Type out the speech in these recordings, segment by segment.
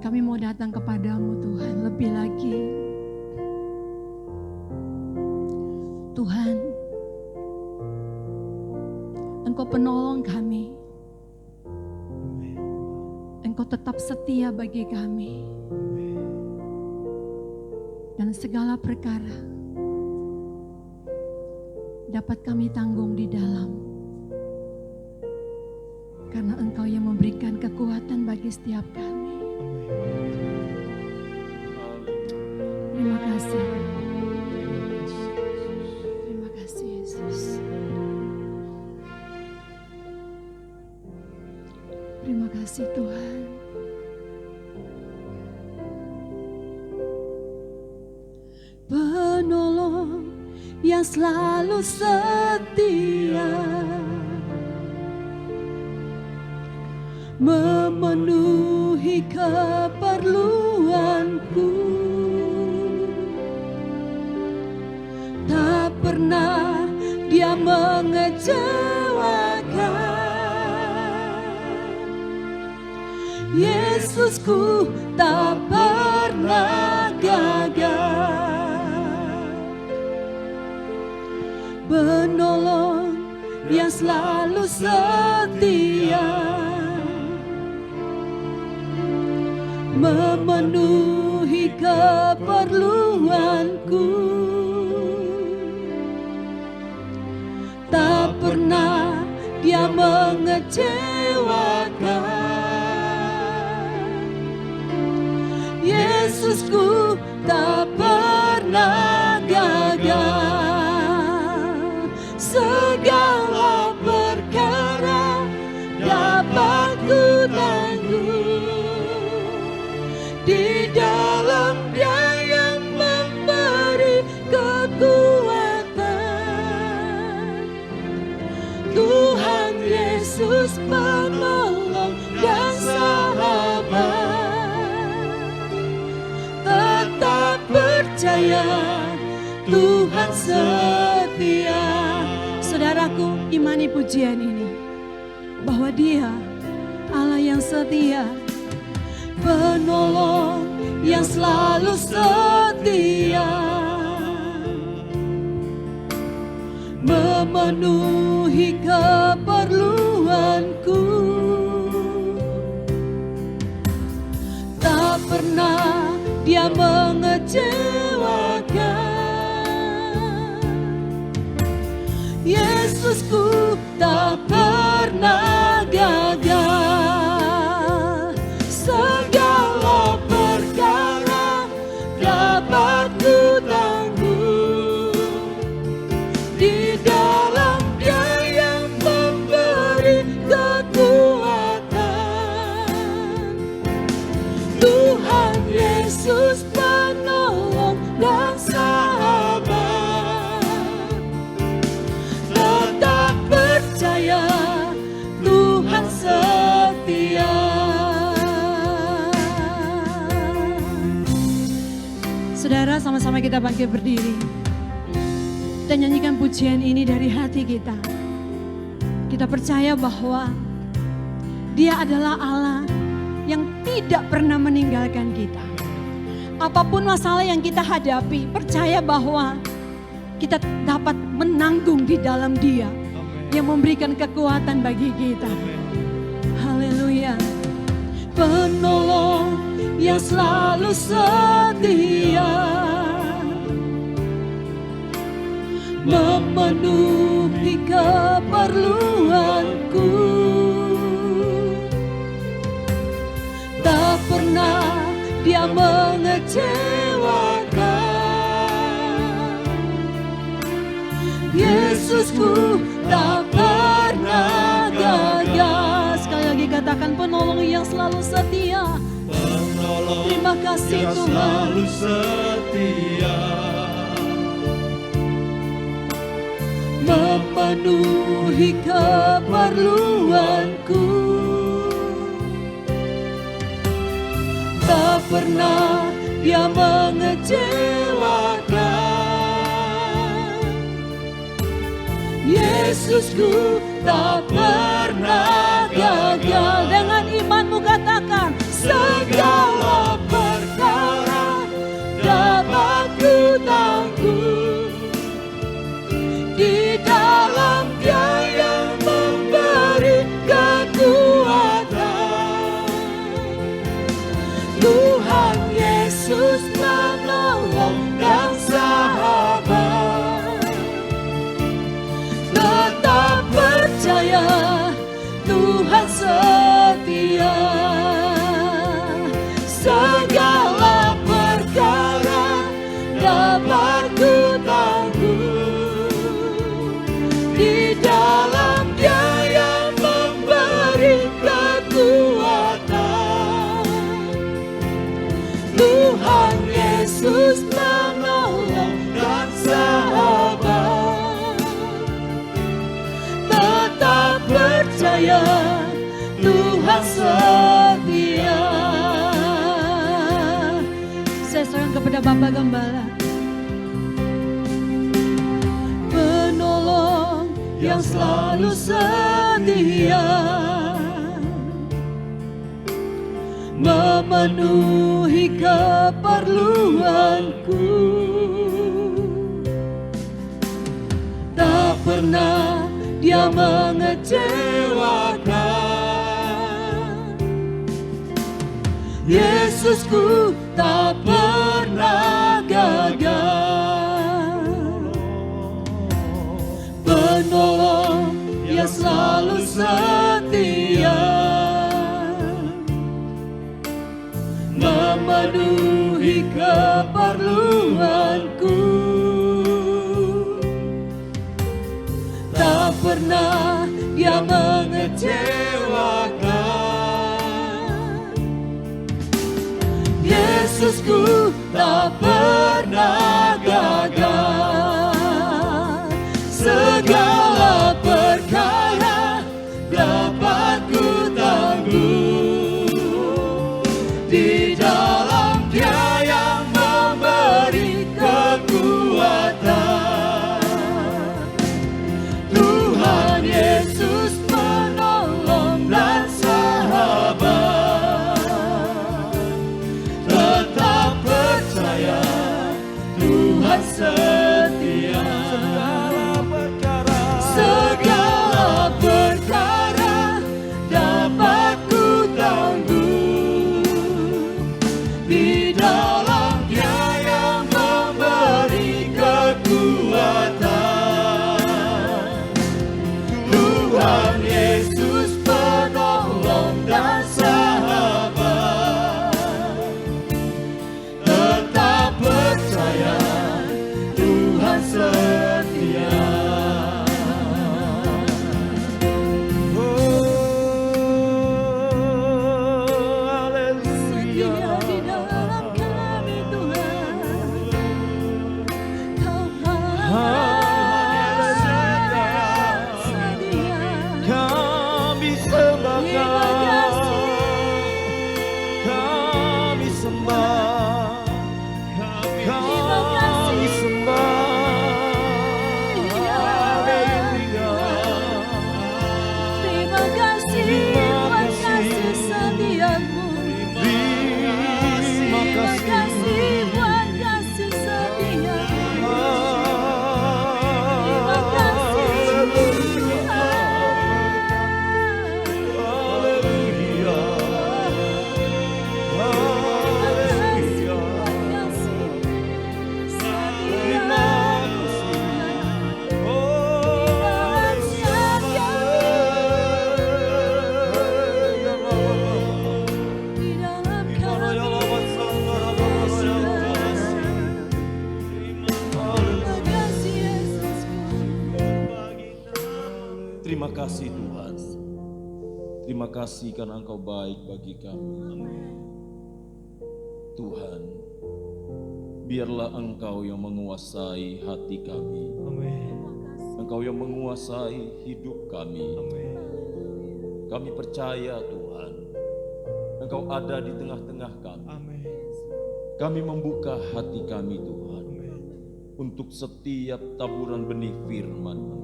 Kami mau datang kepadamu Tuhan lebih lagi. Tuhan, Engkau penolong kami. Engkau tetap setia bagi kami. Dan segala perkara dapat kami tanggung di dalam. Karena Engkau yang memberikan kekuatan bagi setiap kami. Terima kasih. Terima kasih Yesus. Terima kasih Tuhan. Penolong yang selalu setia, memenuhi keperluanku, tak pernah Dia mengecewakan. Yesusku tak pernah gagal, penolong yang selalu setia, memenuhi keperluanku, tak pernah Dia mengecewakan. Yesusku tak pernah gagal, segala perkara dapat ku tanggung di dalam Dia yang memberi kekuatan. Tuhan Yesus penolong dan sahabat, tetap percaya Tuhan setia. Saudaraku, imani pujian ini bahwa Dia Allah yang setia, penolong yang selalu setia, memenuhi keperluanku, tak pernah Dia mengecewakan. Yesusku tak pernah gagal, segala perkara dapat ku tanggung di dalam Dia yang memberi kekuatan. Tuhan Yesus penolong dan sahabat, tetap percaya Tuhan setia. Saudara, sama-sama kita bangkit berdiri. Kita nyanyikan pujian ini dari hati kita. Kita percaya bahwa Dia adalah Allah yang tidak pernah meninggalkan kita. Apapun masalah yang kita hadapi, percaya bahwa kita dapat menanggung di dalam Dia yang memberikan kekuatan bagi kita. Haleluya. Penolong yang selalu setia, memenuhi keperluanku, tak pernah Dia mengecewakan. Yesusku tak pernah gagal. Sekali lagi katakan, penolong yang selalu setia. Penolong Terima kasih yang Tuhan. selalu setia, memenuhi keperluanku, tak pernah Dia mengecewakan. Yesusku tak pernah gagal. Dengan imanmu katakan, segala percaya Tuhan setia. Saya serahkan kepada Bapak Gembala. Penolong yang selalu setia, memenuhi keperluanku. Tak pernah Dia mengecewakan. Yesusku tak pernah gagal. Penolong yang selalu setia, memenuhi keperluanku. Tak pernah Dia mengecewakan. Yesusku tak pernah gagal. Segala perkara dapat ku tanggung di dalam Dia yang memberi kekuatan. Tuhan Yesus penolong dan sahabat. Tetap percaya Tuhan setia. Segala perkara dapat ku tanggung di dalam Dia yang memberi kekuatan. Tuhan Yesus penolong dan sahabat. Tetap percaya Tuhan setia. Setia di dalam kami Tuhan. Kau hanya setia. Kami sembah Terima kasih. kami sembah, Terima kasih. sembah. Haleluya. Terima kasih buat kasih setiamu. Terima Terima kasih buat kasih setiamu. Terima kasih Haleluya. Terima kasih Tuhan. Terima kasih karena Engkau baik bagi kami. Tuhan, biarlah Engkau yang menguasai hati kami. Engkau yang menguasai hidup kami. Kami percaya Tuhan, Engkau ada di tengah-tengah kami. Kami membuka hati kami Tuhan, untuk setiap taburan benih firman.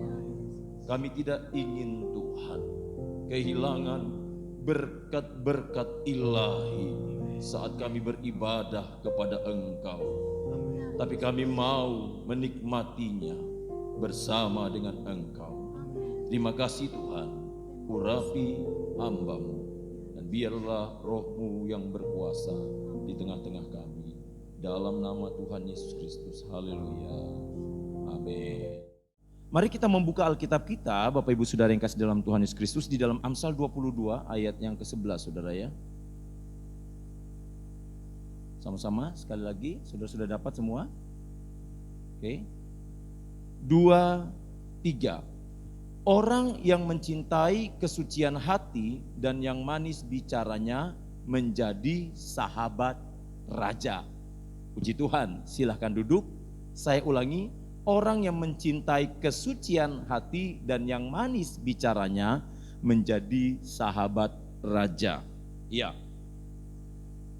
Kami tidak ingin Tuhan kehilangan berkat-berkat ilahi saat kami beribadah kepada Engkau. Tapi kami mau menikmatinya bersama dengan Engkau. Terima kasih Tuhan, urapi hamba-Mu dan biarlah Roh-Mu yang berkuasa di tengah-tengah kami. Dalam nama Tuhan Yesus Kristus, haleluya, amin. Mari kita membuka Alkitab kita, Bapak Ibu Saudara yang kasih dalam Tuhan Yesus Kristus, di dalam Amsal 22 ayat yang ke-11 Saudara ya. Sama-sama sekali lagi, Saudara sudah dapat semua? Oke. 2, 3. Orang yang mencintai kesucian hati dan yang manis bicaranya menjadi sahabat raja. Puji Tuhan, silahkan duduk. Saya ulangi. Orang yang mencintai kesucian hati dan yang manis bicaranya menjadi sahabat raja. Ya.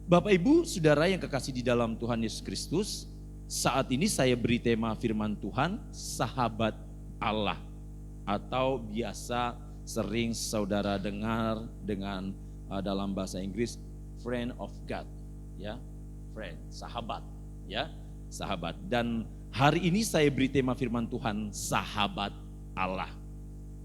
Bapak Ibu, Saudara yang kekasih di dalam Tuhan Yesus Kristus, saat ini saya beri tema firman Tuhan, sahabat Allah. Atau biasa sering saudara dengar dengan dalam bahasa Inggris, friend of God. Ya, friend, sahabat. Ya, sahabat. Dan hari ini saya beri tema firman Tuhan, sahabat Allah.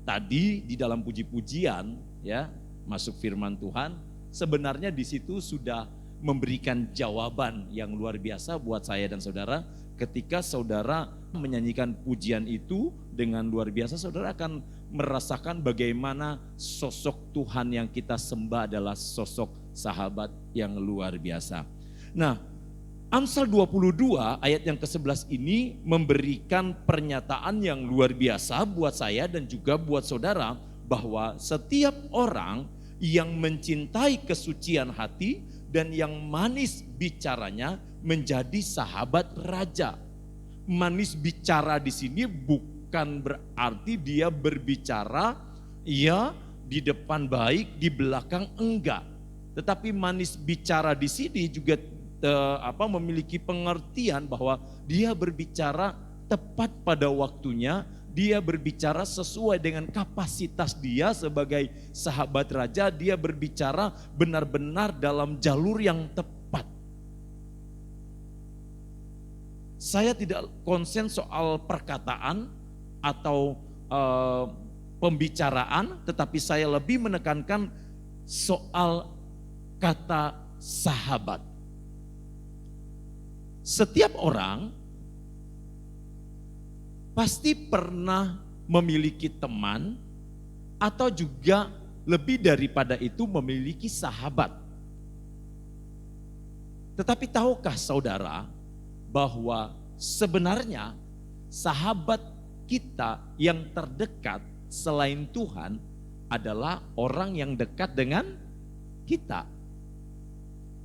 Tadi di dalam puji-pujian, ya, masuk firman Tuhan, sebenarnya di situ sudah memberikan jawaban yang luar biasa buat saya dan saudara. Ketika saudara menyanyikan pujian itu dengan luar biasa, saudara akan merasakan bagaimana sosok Tuhan yang kita sembah adalah sosok sahabat yang luar biasa. Nah, Amsal 22 ayat yang ke-11 ini memberikan pernyataan yang luar biasa buat saya dan juga buat saudara, bahwa setiap orang yang mencintai kesucian hati dan yang manis bicaranya menjadi sahabat raja. Manis bicara di sini bukan berarti dia berbicara ya di depan baik, di belakang enggak. Tetapi manis bicara di sini juga memiliki pengertian bahwa dia berbicara tepat pada waktunya, dia berbicara sesuai dengan kapasitas dia sebagai sahabat raja, dia berbicara benar-benar dalam jalur yang tepat. Saya tidak konsen soal perkataan atau pembicaraan, tetapi saya lebih menekankan soal kata sahabat. Setiap orang pasti pernah memiliki teman atau juga lebih daripada itu memiliki sahabat. Tetapi tahukah saudara bahwa sebenarnya sahabat kita yang terdekat selain Tuhan adalah orang yang dekat dengan kita.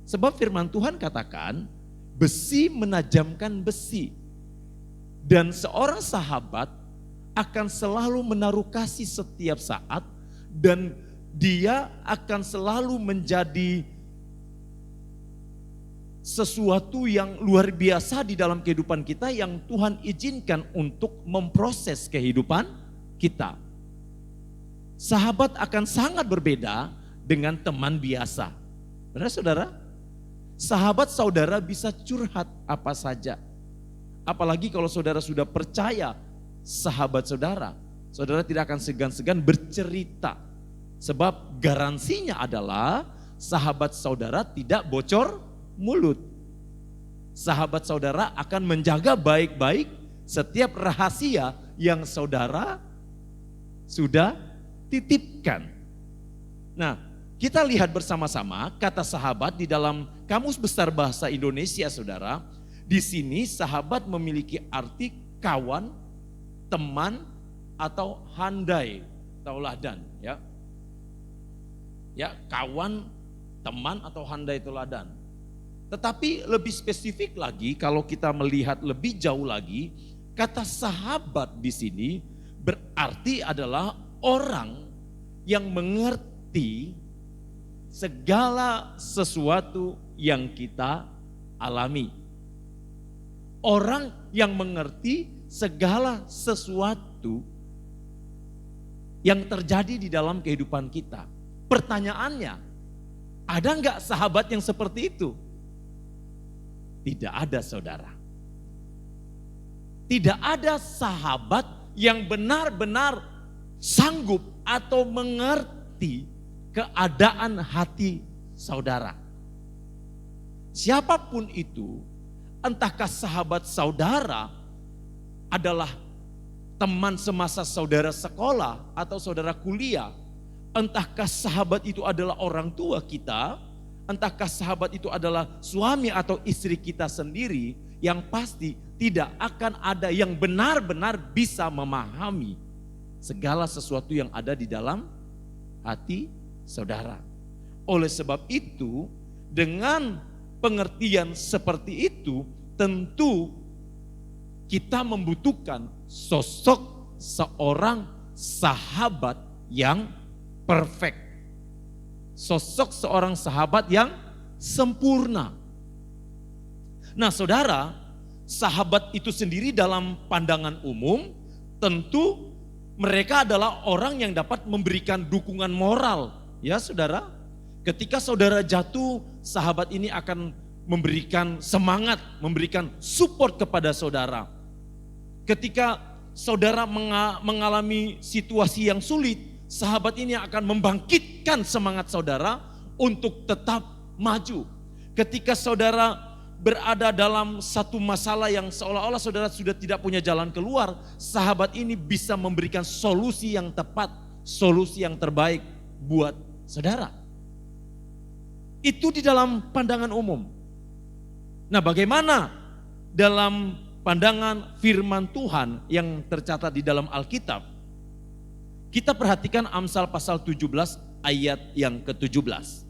Sebab firman Tuhan katakan, besi menajamkan besi. Dan seorang sahabat akan selalu menaruh kasih setiap saat, dan dia akan selalu menjadi sesuatu yang luar biasa di dalam kehidupan kita yang Tuhan izinkan untuk memproses kehidupan kita. Sahabat akan sangat berbeda dengan teman biasa. Benar saudara? Sahabat saudara bisa curhat apa saja. Apalagi kalau saudara sudah percaya sahabat saudara, saudara tidak akan segan-segan bercerita. Sebab garansinya adalah sahabat saudara tidak bocor mulut. Sahabat saudara akan menjaga baik-baik setiap rahasia yang saudara sudah titipkan. Nah, kita lihat bersama-sama kata sahabat di dalam Kamus Besar Bahasa Indonesia, saudara. Di sini sahabat memiliki arti kawan, teman, atau handai, tauladan, ya. Ya, kawan, teman, atau handai tauladan. Tetapi lebih spesifik lagi, kalau kita melihat lebih jauh lagi, kata sahabat di sini berarti adalah orang yang mengerti segala sesuatu yang kita alami. Orang yang mengerti segala sesuatu yang terjadi di dalam kehidupan kita. Pertanyaannya, ada enggak sahabat yang seperti itu? Tidak ada, saudara. Tidak ada sahabat yang benar-benar sanggup atau mengerti keadaan hati saudara. Siapapun itu, entahkah sahabat saudara adalah teman semasa saudara sekolah atau saudara kuliah, entahkah sahabat itu adalah orang tua kita, entahkah sahabat itu adalah suami atau istri kita sendiri, yang pasti tidak akan ada yang benar-benar bisa memahami segala sesuatu yang ada di dalam hati saudara. Oleh sebab itu, dengan pengertian seperti itu, tentu kita membutuhkan sosok seorang sahabat yang perfect. Sosok seorang sahabat yang sempurna. Nah saudara, sahabat itu sendiri dalam pandangan umum tentu mereka adalah orang yang dapat memberikan dukungan moral. Ya saudara, ketika saudara jatuh, sahabat ini akan memberikan semangat, memberikan support kepada saudara. Ketika saudara mengalami situasi yang sulit, sahabat ini akan membangkitkan semangat saudara untuk tetap maju. Ketika saudara berada dalam satu masalah yang seolah-olah saudara sudah tidak punya jalan keluar, sahabat ini bisa memberikan solusi yang tepat, solusi yang terbaik buat saudara. Itu di dalam pandangan umum. Nah, bagaimana dalam pandangan firman Tuhan yang tercatat di dalam Alkitab? Kita perhatikan Amsal pasal 17 ayat yang ke-17.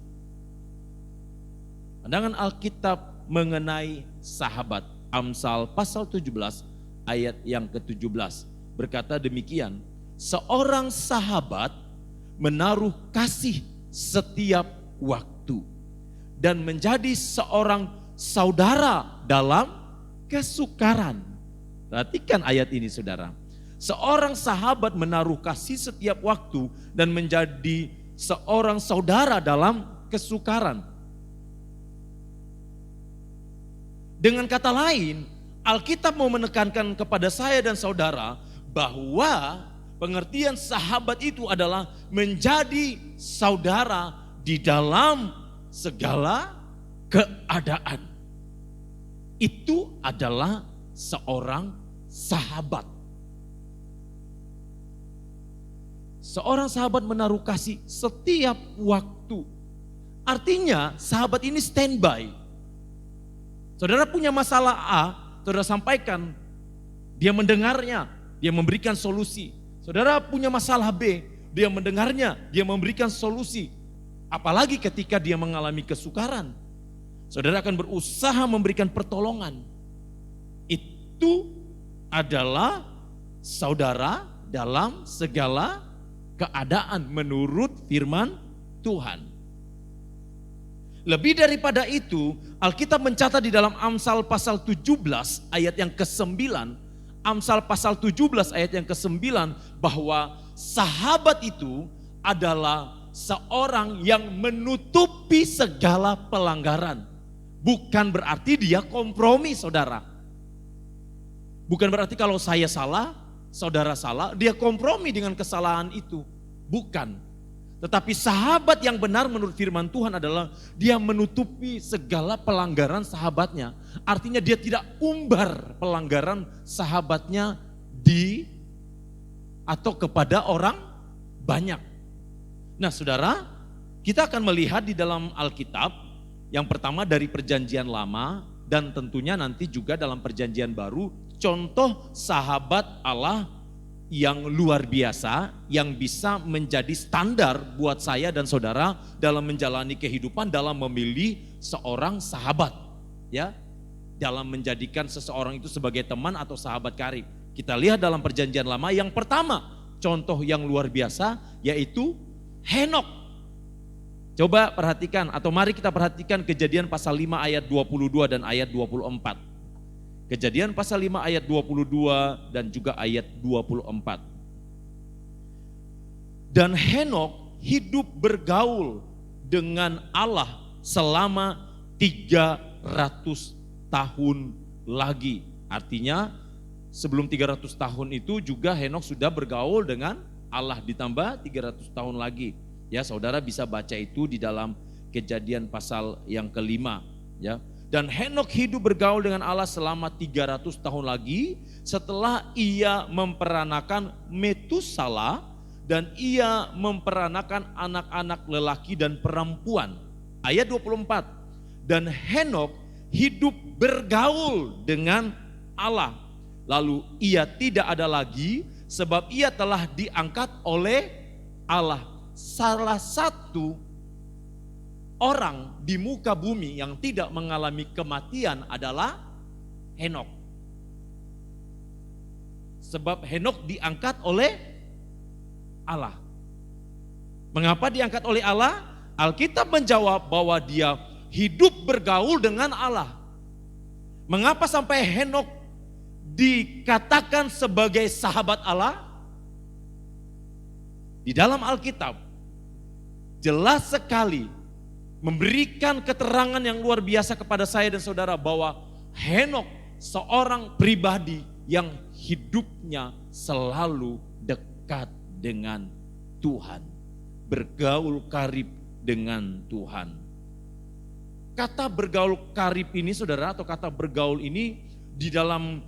Pandangan Alkitab mengenai sahabat, Amsal pasal 17 ayat yang ke-17 berkata demikian, seorang sahabat menaruh kasih setiap waktu dan menjadi seorang saudara dalam kesukaran. Perhatikan ayat ini saudara. Seorang sahabat menaruh kasih setiap waktu dan menjadi seorang saudara dalam kesukaran. Dengan kata lain, Alkitab mau menekankan kepada saya dan saudara bahwa pengertian sahabat itu adalah menjadi saudara di dalam segala keadaan. Itu adalah seorang sahabat. Seorang sahabat menaruh kasih setiap waktu. Artinya sahabat ini standby. Saudara punya masalah A, saudara sampaikan, dia mendengarnya, dia memberikan solusi. Saudara punya masalah B, dia mendengarnya, dia memberikan solusi. Apalagi ketika dia mengalami kesukaran, saudara akan berusaha memberikan pertolongan. Itu adalah saudara dalam segala keadaan menurut firman Tuhan. Lebih daripada itu, Alkitab mencatat di dalam Amsal pasal 17 ayat yang ke-9, Amsal pasal 17 ayat yang ke-9 bahwa sahabat itu adalah seorang yang menutupi segala pelanggaran. Bukan berarti dia kompromi saudara. Bukan berarti kalau saya salah, saudara salah, dia kompromi dengan kesalahan itu. Bukan. Tetapi sahabat yang benar menurut firman Tuhan adalah dia menutupi segala pelanggaran sahabatnya. Artinya dia tidak umbar pelanggaran sahabatnya atau kepada orang banyak. Nah saudara, kita akan melihat di dalam Alkitab yang pertama dari perjanjian lama dan tentunya nanti juga dalam perjanjian baru contoh sahabat Allah yang luar biasa, yang bisa menjadi standar buat saya dan saudara dalam menjalani kehidupan, dalam memilih seorang sahabat, ya, dalam menjadikan seseorang itu sebagai teman atau sahabat karib. Kita lihat dalam perjanjian lama yang pertama, contoh yang luar biasa yaitu Henok. Coba perhatikan atau mari kita perhatikan Kejadian pasal 5 ayat 22 dan ayat 24. Kejadian pasal 5 ayat 22 dan juga ayat 24. Dan Henok hidup bergaul dengan Allah selama 300 tahun lagi. Artinya sebelum 300 tahun itu juga Henok sudah bergaul dengan Allah ditambah 300 tahun lagi. Ya, saudara bisa baca itu di dalam Kejadian pasal yang kelima, ya. Dan Henok hidup bergaul dengan Allah selama 300 tahun lagi setelah ia memperanakan Metusala dan ia memperanakan anak-anak lelaki dan perempuan. Ayat 24. Dan Henok hidup bergaul dengan Allah. Lalu ia tidak ada lagi sebab ia telah diangkat oleh Allah. Salah satu orang di muka bumi yang tidak mengalami kematian adalah Henok. Sebab Henok diangkat oleh Allah. Mengapa diangkat oleh Allah? Alkitab menjawab bahwa dia hidup bergaul dengan Allah. Mengapa sampai Henok dikatakan sebagai sahabat Allah? Di dalam Alkitab jelas sekali memberikan keterangan yang luar biasa kepada saya dan saudara bahwa Henok seorang pribadi yang hidupnya selalu dekat dengan Tuhan, bergaul karib dengan Tuhan. Kata bergaul karib ini saudara, atau kata bergaul ini di dalam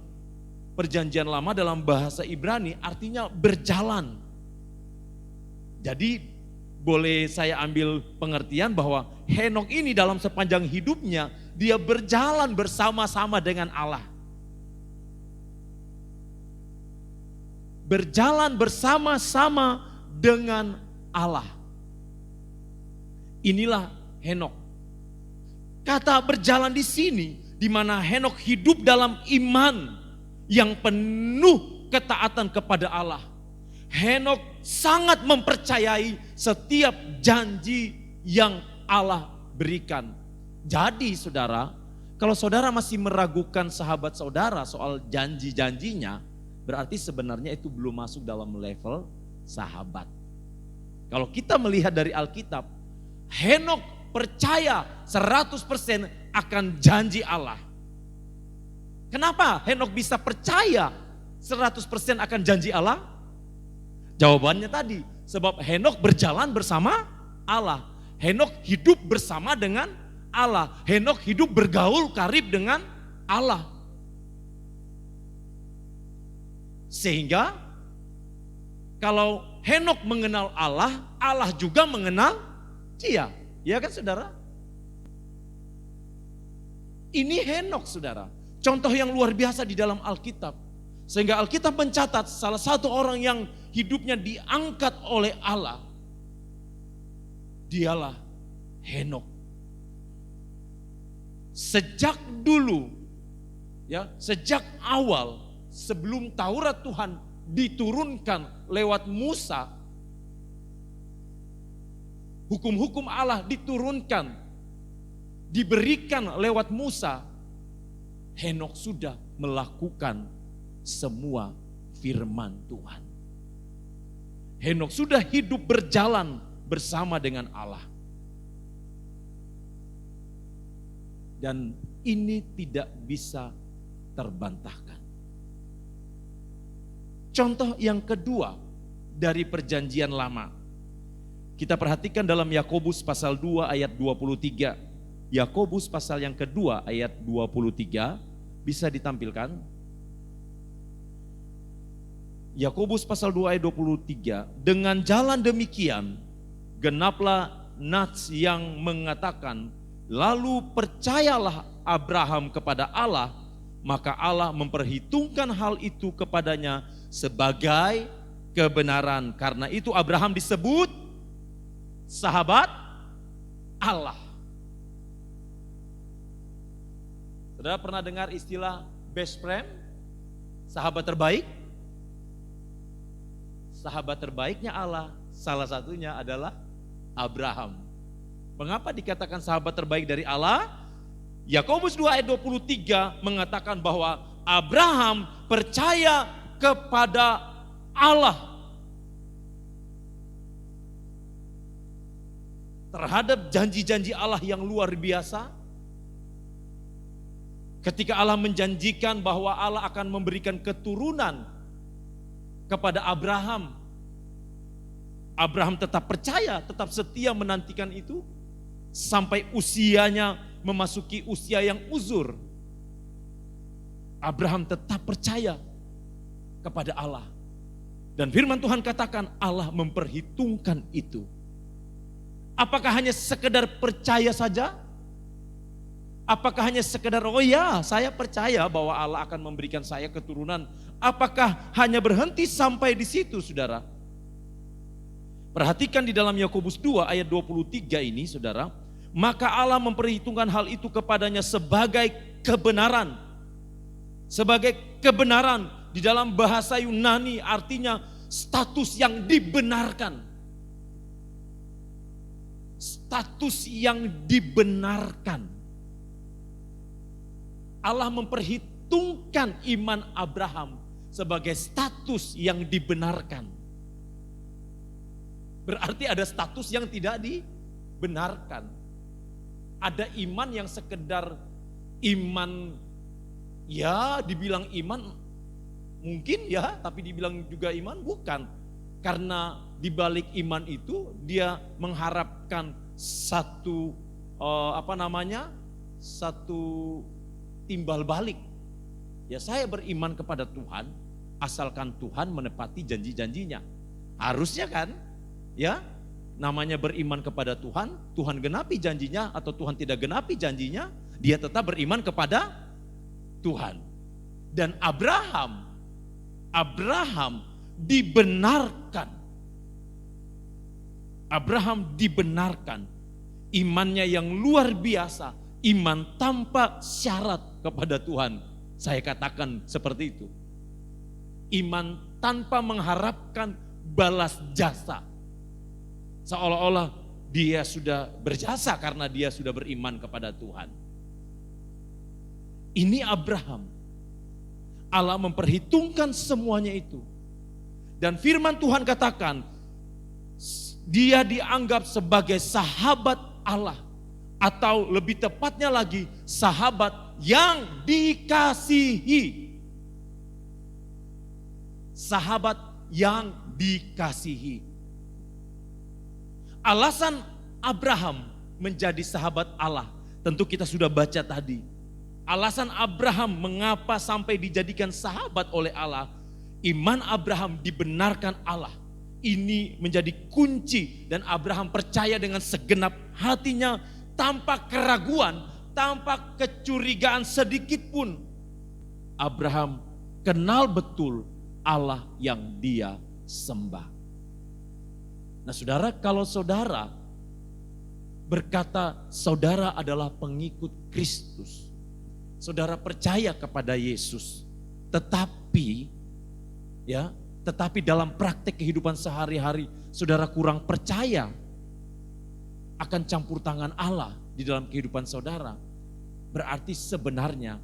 Perjanjian Lama dalam bahasa Ibrani artinya berjalan. Jadi boleh saya ambil pengertian bahwa Henok ini dalam sepanjang hidupnya dia berjalan bersama-sama dengan Allah. Berjalan bersama-sama dengan Allah. Inilah Henok. Kata berjalan di sini, di mana Henok hidup dalam iman yang penuh ketaatan kepada Allah. Henok sangat mempercayai setiap janji yang Allah berikan. Jadi saudara, kalau saudara masih meragukan sahabat saudara soal janji-janjinya, berarti sebenarnya itu belum masuk dalam level sahabat. Kalau kita melihat dari Alkitab, Henok percaya 100% akan janji Allah. Kenapa Henok bisa percaya 100% akan janji Allah? Jawabannya tadi, sebab Henok berjalan bersama Allah. Henok hidup bersama dengan Allah. Henok hidup bergaul karib dengan Allah. Sehingga kalau Henok mengenal Allah, Allah juga mengenal dia. Ya kan saudara? Ini Henok saudara. Contoh yang luar biasa di dalam Alkitab. Sehingga Alkitab mencatat salah satu orang yang hidupnya diangkat oleh Allah. Dialah Henok. Sejak dulu, ya, sejak awal sebelum Taurat Tuhan diturunkan lewat Musa, hukum-hukum Allah diturunkan, diberikan lewat Musa, Henok sudah melakukan semua firman Tuhan. Henok sudah hidup berjalan bersama dengan Allah. Dan ini tidak bisa terbantahkan. Contoh yang kedua dari Perjanjian Lama. Kita perhatikan dalam Yakobus pasal 2 ayat 23. Yakobus pasal yang kedua ayat 23 bisa ditampilkan. Yakobus pasal 2 ayat 23, dengan jalan demikian genaplah nats yang mengatakan, lalu percayalah Abraham kepada Allah, maka Allah memperhitungkan hal itu kepadanya sebagai kebenaran. Karena itu Abraham disebut sahabat Allah. Saudara pernah dengar istilah best friend? Sahabat terbaik? Sahabat terbaiknya Allah, salah satunya adalah Abraham. Mengapa dikatakan sahabat terbaik dari Allah? Yakobus 2 ayat 23 mengatakan bahwa Abraham percaya kepada Allah terhadap janji-janji Allah yang luar biasa. Ketika Allah menjanjikan bahwa Allah akan memberikan keturunan kepada Abraham, Abraham tetap percaya, tetap setia menantikan itu sampai usianya memasuki usia yang uzur. Abraham tetap percaya kepada Allah. Dan firman Tuhan katakan Allah memperhitungkan itu. Apakah hanya sekedar percaya saja? Apakah hanya sekedar, oh ya saya percaya bahwa Allah akan memberikan saya keturunan. Apakah hanya berhenti sampai di situ saudara? Perhatikan di dalam Yakobus 2 ayat 23 ini saudara. Maka Allah memperhitungkan hal itu kepadanya sebagai kebenaran. Sebagai kebenaran di dalam bahasa Yunani artinya status yang dibenarkan. status yang dibenarkan. Allah memperhitungkan iman Abraham sebagai status yang dibenarkan. Berarti ada status yang tidak dibenarkan. Ada iman yang sekedar iman, ya dibilang iman mungkin ya, tapi dibilang juga iman bukan. Karena di balik iman itu dia mengharapkan satu satu timbal balik. Ya, saya beriman kepada Tuhan asalkan Tuhan menepati janji-janjinya. Harusnya kan? Ya, namanya beriman kepada Tuhan, Tuhan genapi janjinya atau Tuhan tidak genapi janjinya, dia tetap beriman kepada Tuhan. Dan Abraham dibenarkan. Abraham dibenarkan. Imannya yang luar biasa, iman tanpa syarat kepada Tuhan. Saya katakan seperti itu. Iman tanpa mengharapkan balas jasa. Seolah-olah dia sudah berjasa karena dia sudah beriman kepada Tuhan. Ini Abraham. Allah memperhitungkan semuanya itu. Dan firman Tuhan katakan, dia dianggap sebagai sahabat Allah. Atau lebih tepatnya lagi, sahabat yang dikasihi. Sahabat yang dikasihi. Alasan Abraham menjadi sahabat Allah, tentu kita sudah baca tadi. Alasan Abraham mengapa sampai dijadikan sahabat oleh Allah, iman Abraham dibenarkan Allah. Ini menjadi kunci dan Abraham percaya dengan segenap hatinya tanpa keraguan, tanpa kecurigaan sedikit pun. Abraham kenal betul Allah yang dia sembah. Nah saudara, kalau saudara berkata saudara adalah pengikut Kristus, saudara percaya kepada Yesus, tetapi dalam praktek kehidupan sehari-hari saudara kurang percaya akan campur tangan Allah di dalam kehidupan saudara, berarti sebenarnya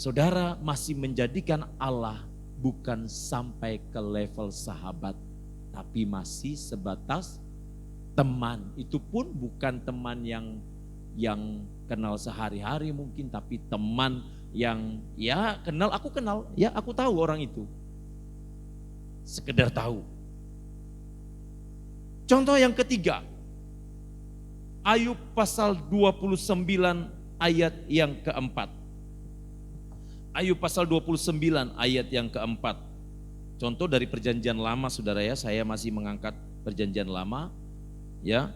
saudara masih menjadikan Allah bukan sampai ke level sahabat, tapi masih sebatas teman. Itu pun bukan teman yang kenal sehari-hari mungkin, tapi teman yang ya kenal, ya aku tahu orang itu. Sekedar tahu. Contoh yang ketiga, Ayub pasal 29 ayat yang keempat. Ayub pasal 29 ayat yang keempat. Contoh dari perjanjian lama saudara ya, saya masih mengangkat perjanjian lama ya.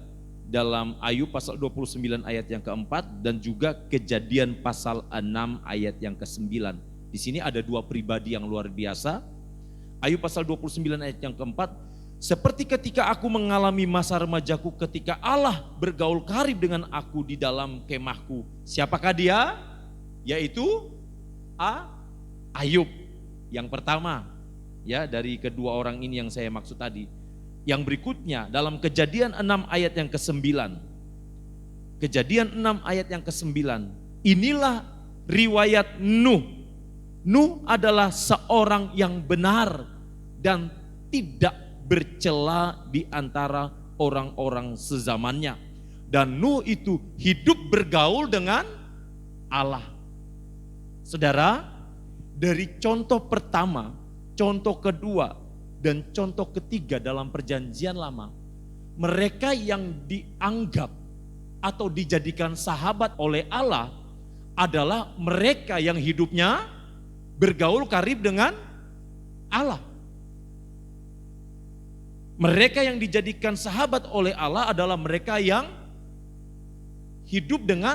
Dalam Ayub pasal 29 ayat yang keempat dan juga Kejadian pasal 6 ayat yang ke-9. Di sini ada dua pribadi yang luar biasa. Ayub pasal 29 ayat yang keempat, seperti ketika aku mengalami masa remajaku ketika Allah bergaul karib dengan aku di dalam kemahku. Siapakah dia? Yaitu Ayub. Yang pertama ya dari kedua orang ini yang saya maksud tadi. Yang berikutnya dalam Kejadian 6 ayat yang ke-9. Kejadian 6 ayat yang ke-9. Inilah riwayat Nuh. Nuh adalah seorang yang benar dan tidak bercela di antara orang-orang sezamannya. Dan Nuh itu hidup bergaul dengan Allah. Saudara, dari contoh pertama, contoh kedua, dan contoh ketiga dalam perjanjian lama, mereka yang dianggap atau dijadikan sahabat oleh Allah adalah mereka yang hidupnya bergaul karib dengan Allah. Mereka yang dijadikan sahabat oleh Allah adalah mereka yang hidup dengan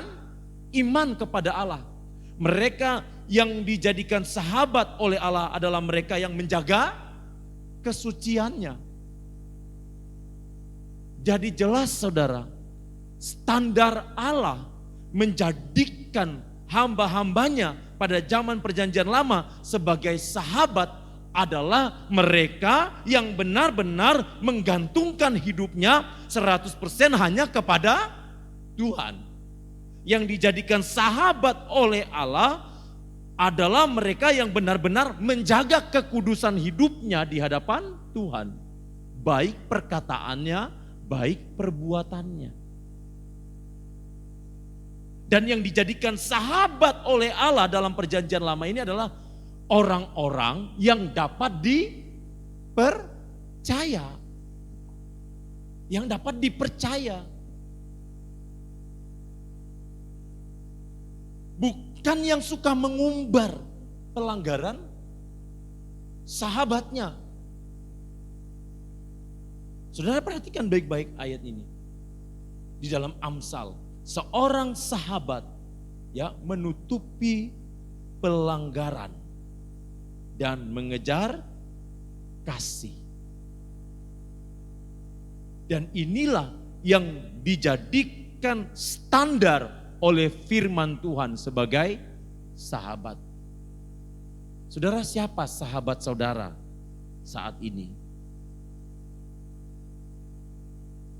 iman kepada Allah. Mereka yang dijadikan sahabat oleh Allah adalah mereka yang menjaga kesuciannya. Jadi jelas saudara, standar Allah menjadikan hamba-hambanya pada zaman perjanjian lama sebagai sahabat adalah mereka yang benar-benar menggantungkan hidupnya 100% hanya kepada Tuhan. Yang dijadikan sahabat oleh Allah adalah mereka yang benar-benar menjaga kekudusan hidupnya di hadapan Tuhan. Baik perkataannya, baik perbuatannya. Dan yang dijadikan sahabat oleh Allah dalam perjanjian lama ini adalah orang-orang yang dapat dipercaya. Yang dapat dipercaya. Bukan yang suka mengumbar pelanggaran sahabatnya. Saudara perhatikan baik-baik ayat ini. Di dalam Amsal, seorang sahabat ya menutupi pelanggaran dan mengejar kasih. Dan inilah yang dijadikan standar oleh firman Tuhan sebagai sahabat. Saudara, siapa sahabat saudara saat ini?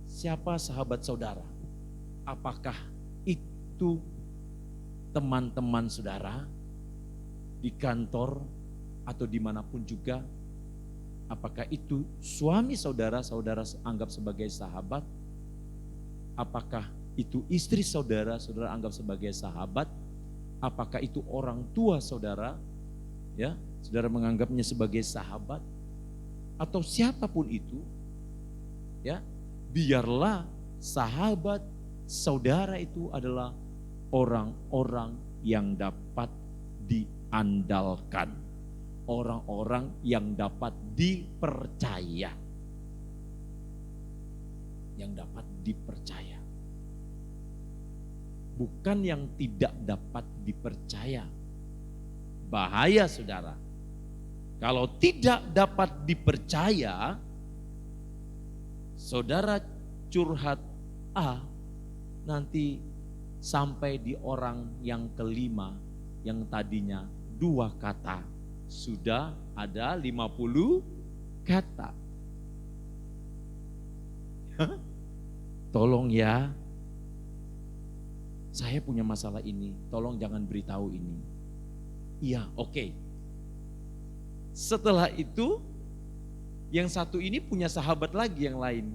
Siapa sahabat saudara? Apakah itu teman-teman saudara di kantor atau dimanapun juga? Apakah itu suami saudara, saudara anggap sebagai sahabat? Apakah itu istri saudara, saudara anggap sebagai sahabat? Apakah itu orang tua saudara, ya, saudara menganggapnya sebagai sahabat? Atau siapapun itu, ya, biarlah sahabat saudara itu adalah orang-orang yang dapat diandalkan, orang-orang yang dapat dipercaya, yang dapat dipercaya. Bukan yang tidak dapat dipercaya. Bahaya saudara. Kalau tidak dapat dipercaya, saudara curhat A, nanti sampai di orang yang kelima yang tadinya 2 kata, sudah ada 50 kata. Tolong ya, saya punya masalah ini, tolong jangan beritahu ini. Iya, oke. Setelah itu, yang satu ini punya sahabat lagi yang lain.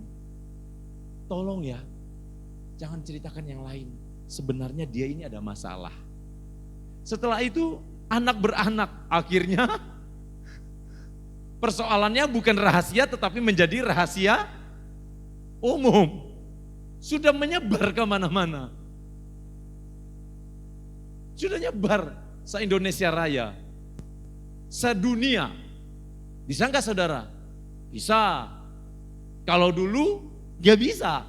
Tolong ya, jangan ceritakan yang lain. Sebenarnya dia ini ada masalah. Setelah itu, anak beranak. Akhirnya, persoalannya bukan rahasia tetapi menjadi rahasia umum. Sudah menyebar kemana-mana. Sudah nyebar se-Indonesia Raya, sedunia. Bisa enggak saudara? Bisa. Kalau dulu gak bisa.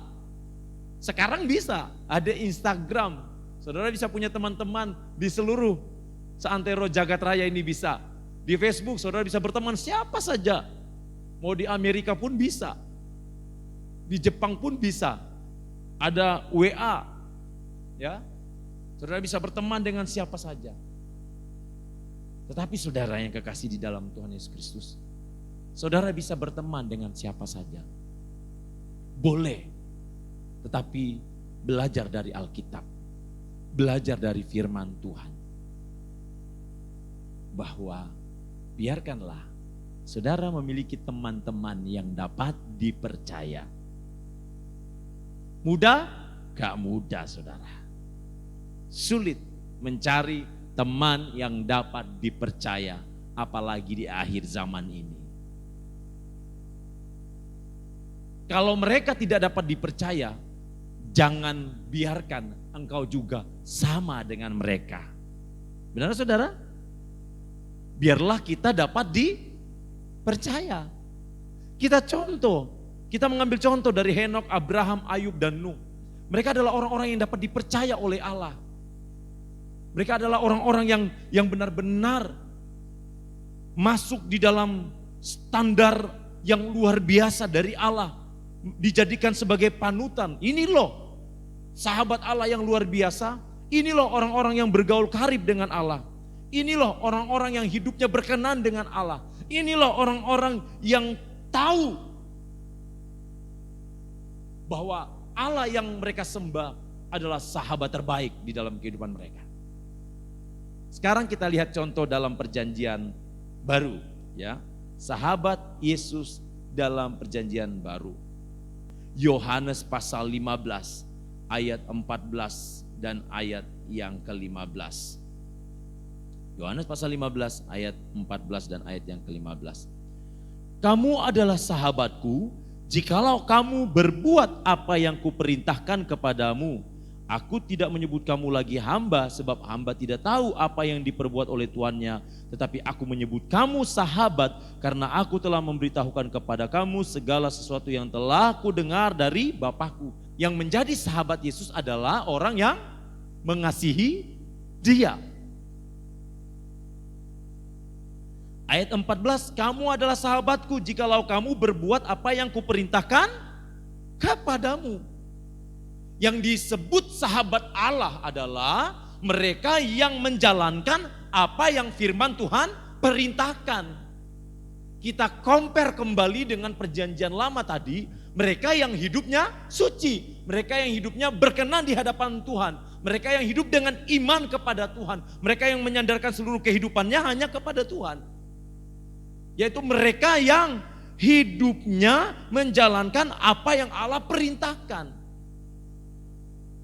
Sekarang bisa. Ada Instagram. Saudara bisa punya teman-teman di seluruh seantero jagat raya ini bisa. Di Facebook saudara bisa berteman siapa saja. Mau di Amerika pun bisa. Di Jepang pun bisa. Ada WA. Ya. Saudara bisa berteman dengan siapa saja. Tetapi saudara yang kekasih di dalam Tuhan Yesus Kristus, saudara bisa berteman dengan siapa saja. Boleh, tetapi belajar dari Alkitab, belajar dari firman Tuhan. Bahwa biarkanlah saudara memiliki teman-teman yang dapat dipercaya. Mudah? Gak mudah saudara. Sulit mencari teman yang dapat dipercaya, apalagi di akhir zaman ini. Kalau mereka tidak dapat dipercaya, jangan biarkan engkau juga sama dengan mereka. Benar saudara? Biarlah kita dapat dipercaya. Kita mengambil contoh dari Henokh, Abraham, Ayub, dan Nuh. Mereka adalah orang-orang yang dapat dipercaya oleh Allah. Mereka adalah orang-orang yang benar-benar masuk di dalam standar yang luar biasa dari Allah. Dijadikan sebagai panutan. Ini loh sahabat Allah yang luar biasa. Ini loh orang-orang yang bergaul karib dengan Allah. Ini loh orang-orang yang hidupnya berkenan dengan Allah. Inilah orang-orang yang tahu bahwa Allah yang mereka sembah adalah sahabat terbaik di dalam kehidupan mereka. Sekarang kita lihat contoh dalam perjanjian baru, ya. Sahabat Yesus dalam perjanjian baru. Yohanes pasal 15 ayat 14 dan ayat yang ke-15. Yohanes pasal 15 ayat 14 dan ayat yang ke-15. Kamu adalah sahabatku jikalau kamu berbuat apa yang kuperintahkan kepadamu. Aku tidak menyebut kamu lagi hamba sebab hamba tidak tahu apa yang diperbuat oleh tuannya. Tetapi aku menyebut kamu sahabat karena aku telah memberitahukan kepada kamu segala sesuatu yang telah kudengar dari Bapakku. Yang menjadi sahabat Yesus adalah orang yang mengasihi Dia. Ayat 14, kamu adalah sahabatku jikalau kamu berbuat apa yang kuperintahkan kepadamu. Yang disebut sahabat Allah adalah mereka yang menjalankan apa yang firman Tuhan perintahkan. Kita compare kembali dengan perjanjian lama tadi, mereka yang hidupnya suci, mereka yang hidupnya berkenan di hadapan Tuhan, mereka yang hidup dengan iman kepada Tuhan, mereka yang menyandarkan seluruh kehidupannya hanya kepada Tuhan. Yaitu mereka yang hidupnya menjalankan apa yang Allah perintahkan.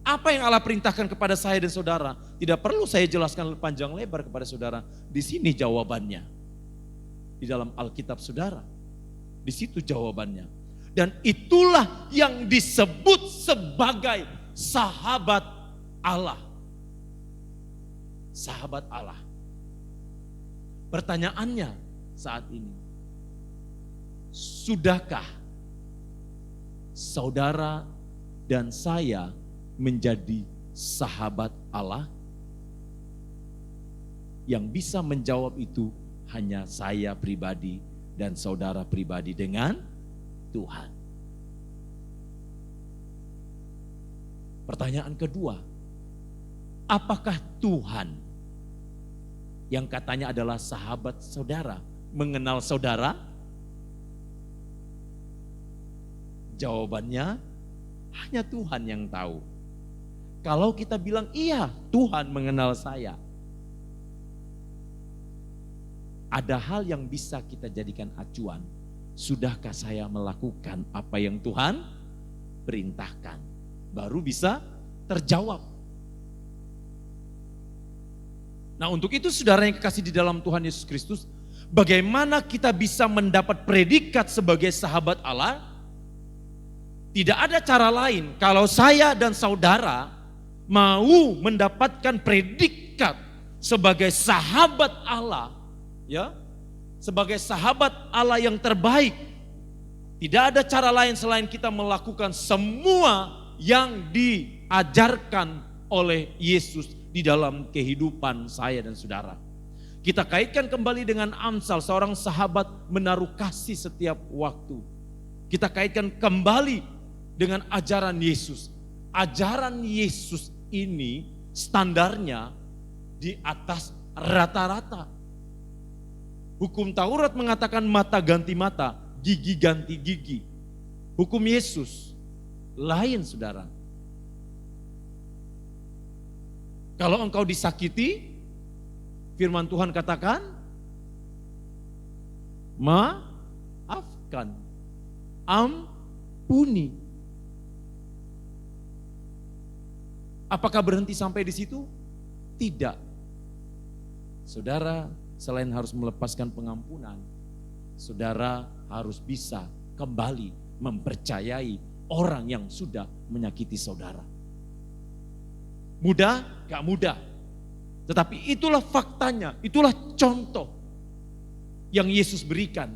Apa yang Allah perintahkan kepada saya dan saudara? Tidak perlu saya jelaskan panjang lebar kepada saudara. Di sini jawabannya. Di dalam Alkitab saudara. Di situ jawabannya. Dan itulah yang disebut sebagai sahabat Allah. Sahabat Allah. Pertanyaannya saat ini. Sudahkah saudara dan saya menjadi sahabat Allah? Yang bisa menjawab itu hanya saya pribadi dan saudara pribadi dengan Tuhan. Pertanyaan kedua, apakah Tuhan yang katanya adalah sahabat saudara mengenal saudara? Jawabannya hanya Tuhan yang tahu. Kalau kita bilang iya, Tuhan mengenal saya, ada hal yang bisa kita jadikan acuan. Sudahkah saya melakukan apa yang Tuhan perintahkan? Baru bisa terjawab. Nah, untuk itu saudara yang kekasih di dalam Tuhan Yesus Kristus, bagaimana kita bisa mendapat predikat sebagai sahabat Allah? Tidak ada cara lain kalau saya dan saudara mau mendapatkan predikat sebagai sahabat Allah, ya, sebagai sahabat Allah yang terbaik. Tidak ada cara lain selain kita melakukan semua yang diajarkan oleh Yesus di dalam kehidupan saya dan saudara. Kita kaitkan kembali dengan Amsal, seorang sahabat menaruh kasih setiap waktu. Kita kaitkan kembali dengan ajaran Yesus. Ajaran Yesus ini standarnya di atas rata-rata. Hukum Taurat mengatakan mata ganti mata, gigi ganti gigi. Hukum Yesus lain, saudara. Kalau engkau disakiti, firman Tuhan katakan, maafkan, ampuni. Apakah berhenti sampai di situ? Tidak. Saudara, selain harus melepaskan pengampunan, saudara harus bisa kembali mempercayai orang yang sudah menyakiti saudara. Mudah? Gak mudah. Tetapi itulah faktanya, itulah contoh yang Yesus berikan.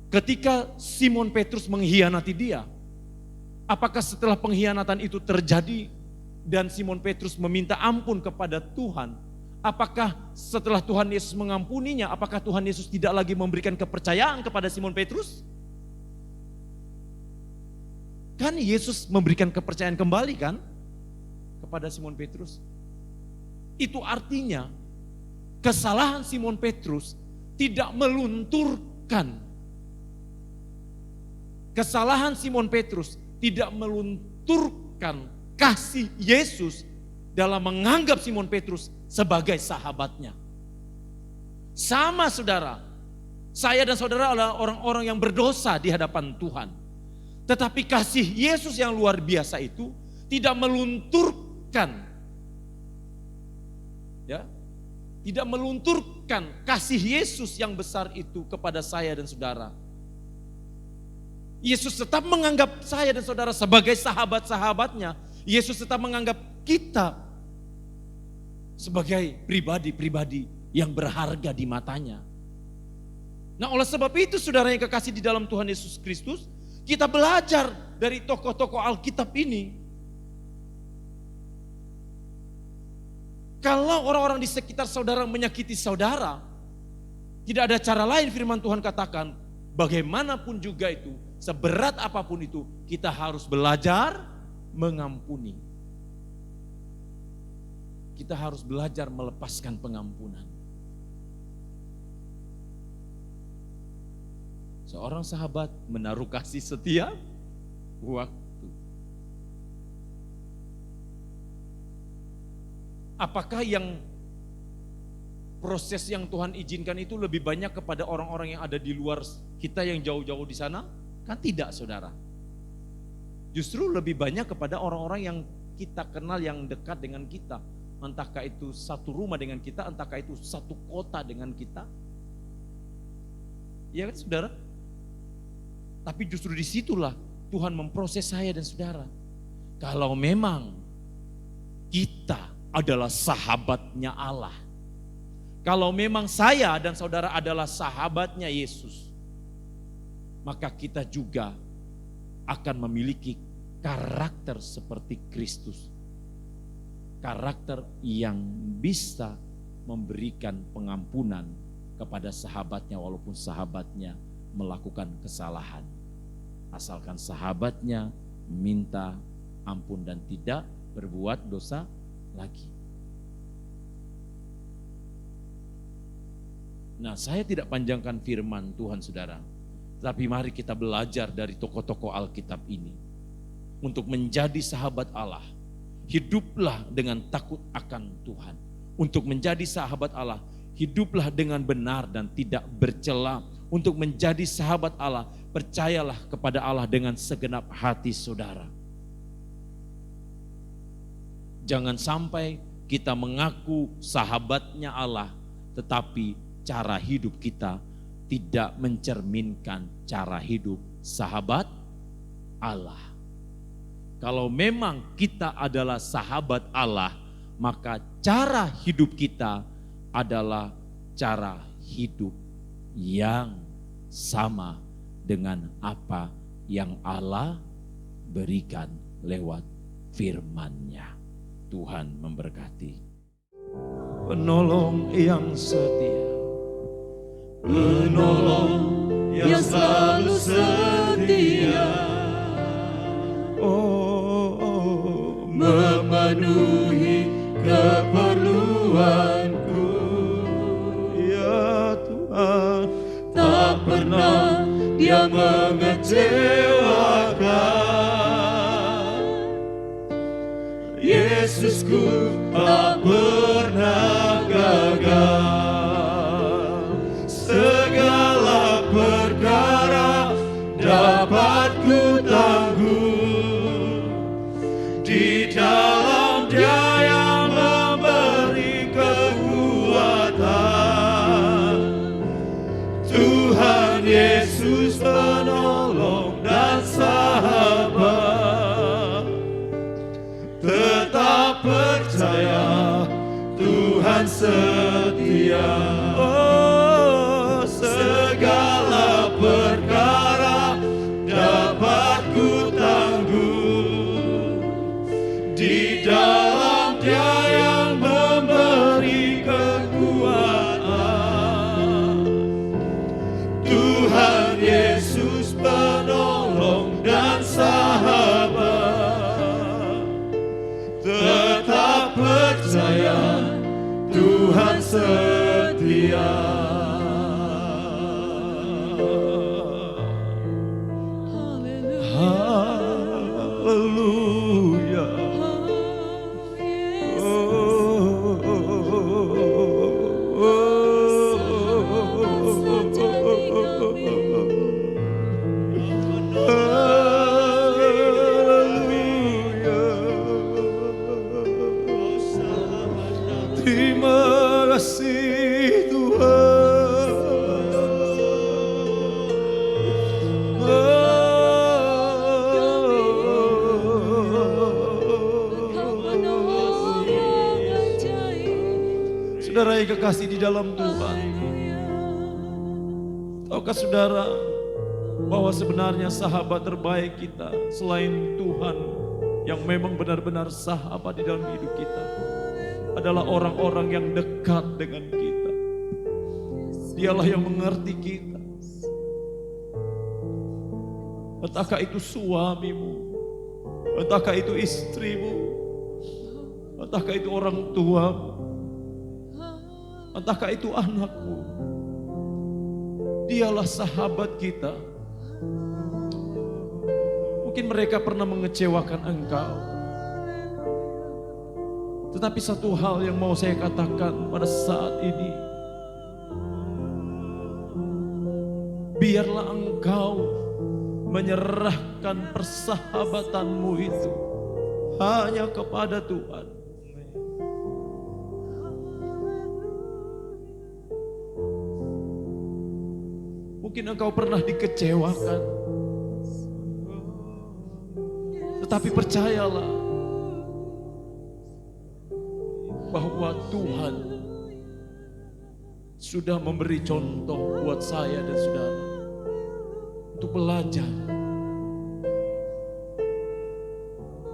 Ketika Simon Petrus mengkhianati dia, apakah setelah pengkhianatan itu terjadi dan Simon Petrus meminta ampun kepada Tuhan, apakah setelah Tuhan Yesus mengampuninya, apakah Tuhan Yesus tidak lagi memberikan kepercayaan kepada Simon Petrus? Kan Yesus memberikan kepercayaan kembali kan kepada Simon Petrus. Itu artinya kesalahan Simon Petrus tidak melunturkan kesalahan Simon Petrus, tidak melunturkan kasih Yesus dalam menganggap Simon Petrus sebagai sahabatnya. Sama saudara, saya dan saudara adalah orang-orang yang berdosa di hadapan Tuhan. Tetapi kasih Yesus yang luar biasa itu tidak melunturkan, ya, tidak melunturkan kasih Yesus yang besar itu kepada saya dan saudara. Yesus tetap menganggap saya dan saudara sebagai sahabat-sahabatnya. Yesus tetap menganggap kita sebagai pribadi-pribadi yang berharga di matanya. Nah, oleh sebab itu saudara yang kekasih di dalam Tuhan Yesus Kristus, kita belajar dari tokoh-tokoh Alkitab ini. Kalau orang-orang di sekitar saudara menyakiti saudara, tidak ada cara lain firman Tuhan katakan, bagaimanapun juga itu, seberat apapun itu, kita harus belajar mengampuni. Kita harus belajar melepaskan pengampunan. Seorang sahabat menaruh kasih setiap waktu. Apakah yang proses yang Tuhan izinkan itu lebih banyak kepada orang-orang yang ada di luar kita yang jauh-jauh di sana? Kan tidak, saudara. Justru lebih banyak kepada orang-orang yang kita kenal, yang dekat dengan kita. Entahkah itu satu rumah dengan kita, entahkah itu satu kota dengan kita. Iya kan saudara? Tapi justru disitulah Tuhan memproses saya dan saudara. Kalau memang kita adalah sahabatnya Allah, kalau memang saya dan saudara adalah sahabatnya Yesus, maka kita juga akan memiliki karakter seperti Kristus. Karakter yang bisa memberikan pengampunan kepada sahabatnya walaupun sahabatnya melakukan kesalahan. Asalkan sahabatnya minta ampun dan tidak berbuat dosa lagi. Nah, saya tidak panjangkan firman Tuhan saudara, tapi mari kita belajar dari tokoh-tokoh Alkitab ini untuk menjadi sahabat Allah. Hiduplah dengan takut akan Tuhan. Untuk menjadi sahabat Allah, hiduplah dengan benar dan tidak bercela. Untuk menjadi sahabat Allah, percayalah kepada Allah dengan segenap hati saudara. Jangan sampai kita mengaku sahabatnya Allah, tetapi cara hidup kita tidak mencerminkan cara hidup sahabat Allah. Kalau memang kita adalah sahabat Allah, maka cara hidup kita adalah cara hidup yang sama dengan apa yang Allah berikan lewat firman-Nya. Tuhan memberkati. Penolong yang setia, penolong yang selalu setia, memenuhi keperluanku. Ya Tuhan, tak pernah Dia mengecewakan. Yesusku tak pernah gagal. Segala perkara dapat ku tanggung di dalam Dia yang memberi kekuatan. Tuhan Yesus penolong dan sahabat. Tetap percaya, Saudara yang kekasih di dalam Tuhan, tahukah saudara bahwa sebenarnya sahabat terbaik kita selain Tuhan yang memang benar-benar sahabat di dalam hidup kita adalah orang-orang yang dekat dengan kita. Dialah yang mengerti kita. Entahkah itu suamimu, entahkah itu istrimu, entahkah itu orang tuamu, entahkah itu anakmu. Dialah sahabat kita. Mungkin mereka pernah mengecewakan engkau. Tetapi satu hal yang mau saya katakan pada saat ini, biarlah engkau menyerahkan persahabatanmu itu hanya kepada Tuhan. Mungkin engkau pernah dikecewakan, tetapi percayalah bahwa Tuhan sudah memberi contoh buat saya dan saudara untuk belajar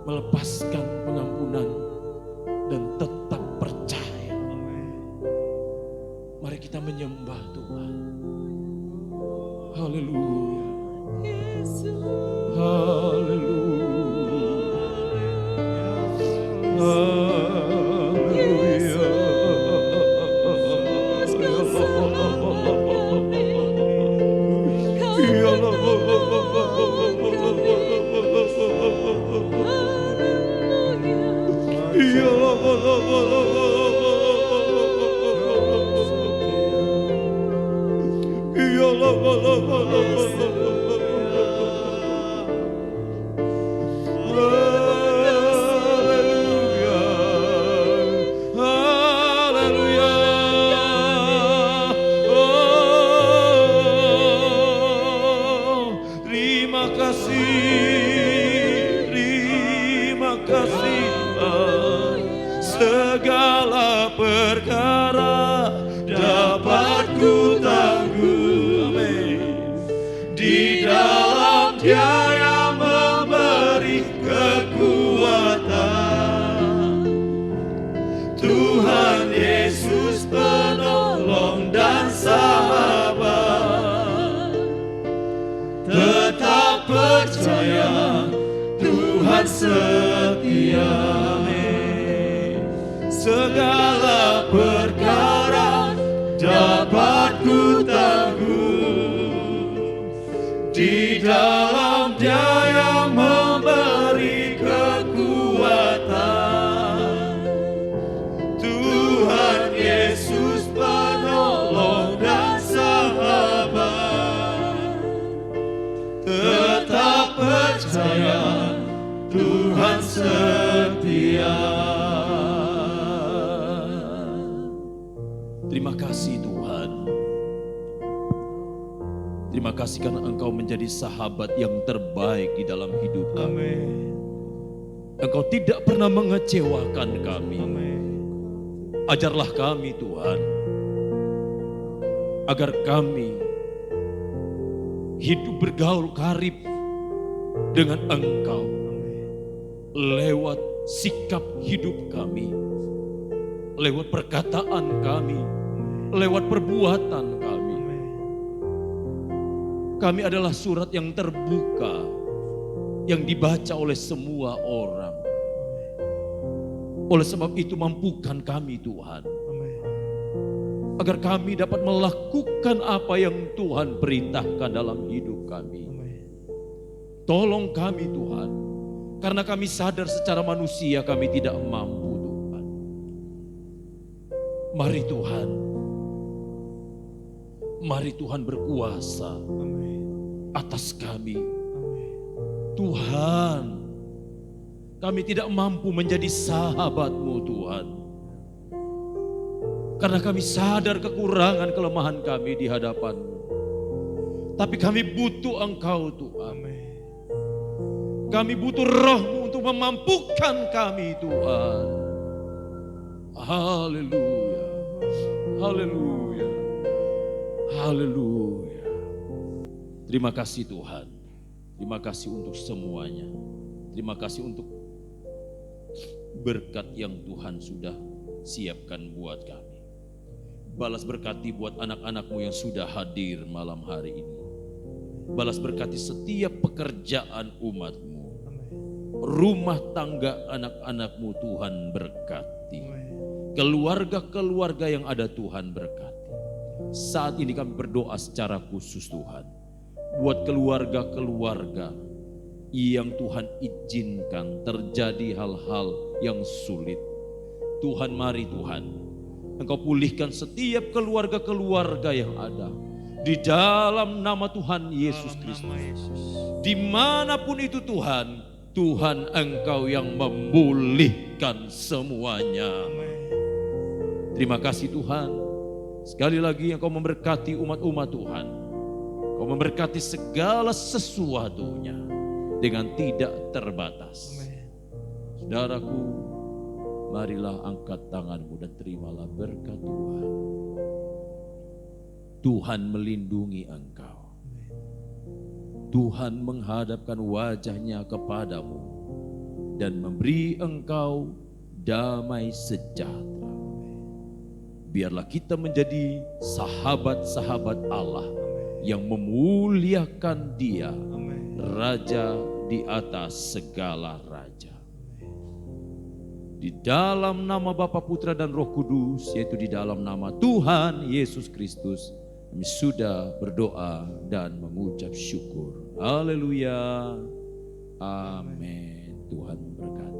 melepaskan pengampunan dan tetap percaya. Mari kita menyembah Tuhan. Haleluya. Haleluya. Segala perkara dapat ku tangguh, amin. Di dalam Dia yang memberi kekuatan, Tuhan Yesus penolong dan sahabat. Tetap percaya Tuhan setia. Segala perkara dapat ku tangguh, di dalam Dia yang memberi kekuatan. Tuhan Yesus penolong dan sahabat. Tetap percaya Tuhan setia. Terima kasih Tuhan. Terima kasih karena Engkau menjadi sahabat yang terbaik di dalam hidup kami. Engkau tidak pernah mengecewakan kami. Ajarlah kami Tuhan, agar kami hidup bergaul karib dengan Engkau lewat sikap hidup kami, lewat perkataan kami, lewat perbuatan kami. Kami adalah surat yang terbuka, yang dibaca oleh semua orang. Oleh sebab itu mampukan kami Tuhan, agar kami dapat melakukan apa yang Tuhan perintahkan dalam hidup kami. Tolong kami Tuhan, karena kami sadar secara manusia kami tidak mampu Tuhan. Mari Tuhan, mari Tuhan berkuasa atas kami. Tuhan, kami tidak mampu menjadi sahabat-Mu Tuhan, karena kami sadar kekurangan kelemahan kami di hadapan-Mu. Tapi kami butuh Engkau Tuhan. Kami butuh Roh-Mu untuk memampukan kami Tuhan. Haleluya. Haleluya. Haleluya. Terima kasih Tuhan. Terima kasih untuk semuanya. Terima kasih untuk berkat yang Tuhan sudah siapkan buat kami. Balas berkati buat anak-anak-Mu yang sudah hadir malam hari ini. Balas berkati setiap pekerjaan umat-Mu. Rumah tangga anak-anak-Mu Tuhan berkati. Keluarga-keluarga yang ada Tuhan berkati. Saat ini kami berdoa secara khusus Tuhan. Buat keluarga-keluarga yang Tuhan izinkan terjadi hal-hal yang sulit. Tuhan, mari Tuhan, Engkau pulihkan setiap keluarga-keluarga yang ada. Di dalam nama Tuhan Yesus Kristus. Dimanapun itu Tuhan, Tuhan Engkau yang memulihkan semuanya. Terima kasih Tuhan. Sekali lagi Engkau memberkati umat-umat Tuhan. Engkau memberkati segala sesuatunya dengan tidak terbatas. Saudaraku, marilah angkat tanganmu dan terimalah berkat Tuhan. Tuhan melindungi engkau. Tuhan menghadapkan wajahnya kepadamu dan memberi engkau damai sejahtera. Biarlah kita menjadi sahabat-sahabat Allah yang memuliakan Dia, Raja di atas segala raja. Di dalam nama Bapa, Putra dan Roh Kudus, yaitu di dalam nama Tuhan Yesus Kristus, kami sudah berdoa dan mengucap syukur. Haleluya. Amin. Tuhan memberkati.